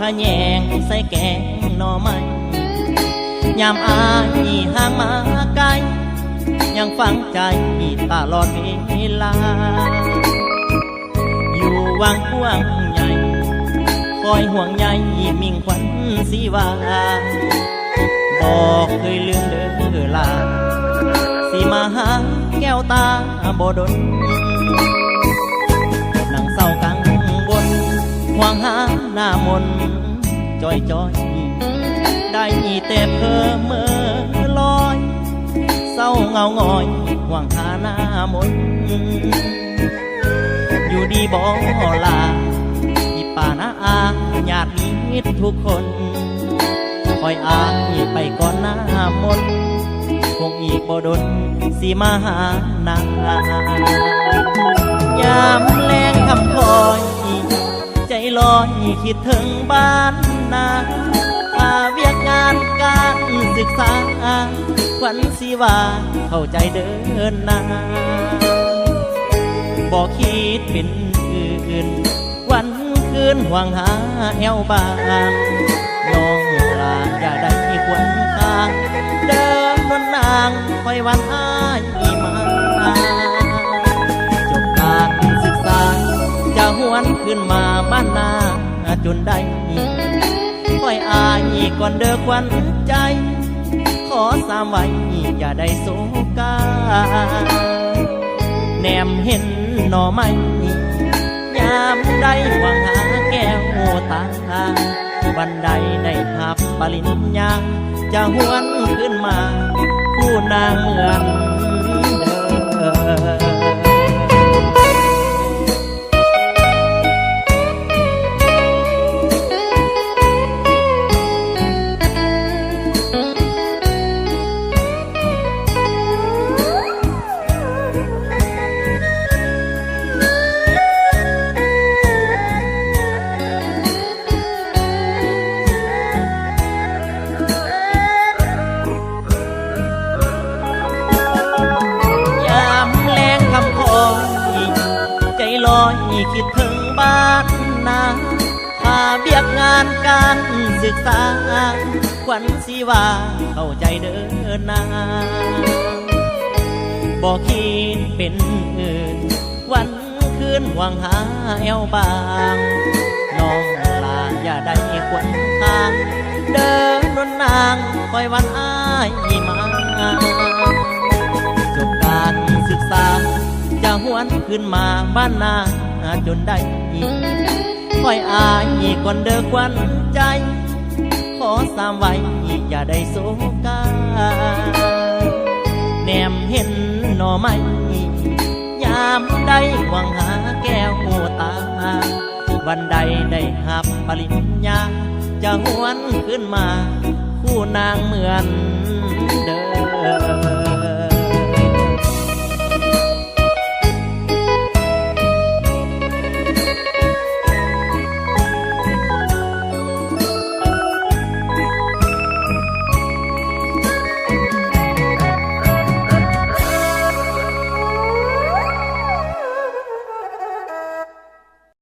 ะแยงใส่แกงหน่อไม้ยามอายห่างมาไกลยังฝังใจตลอดเวลาอยู่วังกว้างใหญ่คอยห่วงใยมิ่งขวัญสีวาบอกเคยลืมเด้อลาสิมาหาแก้วตาบ่ดนนั่งเศร้ากังวลห่วงหาหน้ามนจอยได้แต่เพ้อเมื่อลอยเศร้าเงางอยห่วงหาหน้ามนอยู่ดีบ่ลาพี่ป้าน้าอาญาติมิตรทุกคนคอยอายไปก่อนหน้ามนคงอีกบ่ดนสิมาหานายามแลงคำคอยใจลอยคิดถึงบ้านนาเวียกงานการศึกษาขวัญสิว่าเข้าใจเดินหน้าบอกคิดเป็นอื่นวันคืนหวังหาแอวบางน้องลาอย่าได้ควรทางเดินนวลนางคอยวันอายมาจบการศึกษาจะหวนขึ้นมาบ้านนาจนได้คอยอายก่อนเด้อควันใจขอสามไว้อย่าได้โศกาแนมเห็นหน่อไม้ยามได้หวังหาแก้วตาวันใดได้หับปริญญาจะหวนขึ้นมาผู้นางเหมือนเดิมคิดถึงบ้านนาเบียกงานการศึกษาขวัญสิว่าเข้าใจเดินหน้าบอกคิดเป็นอื่นวันคืนหวังหาแอวบางน้องลาอย่าได้ควนทางเดินนวลนางคอยวันอายมาจบการศึกษาจะหวนขึ้นมาบ้านนาจนได้คอยอายก่อนเด้อควันใจขอสามไว้อย่าได้โศกาแนมเห็นหน่อไม้ยามได้หวังหาแก้วตาวันใดได้หับปริญญาจะหวนขึ้นมาคู่นางเหมือนเดิม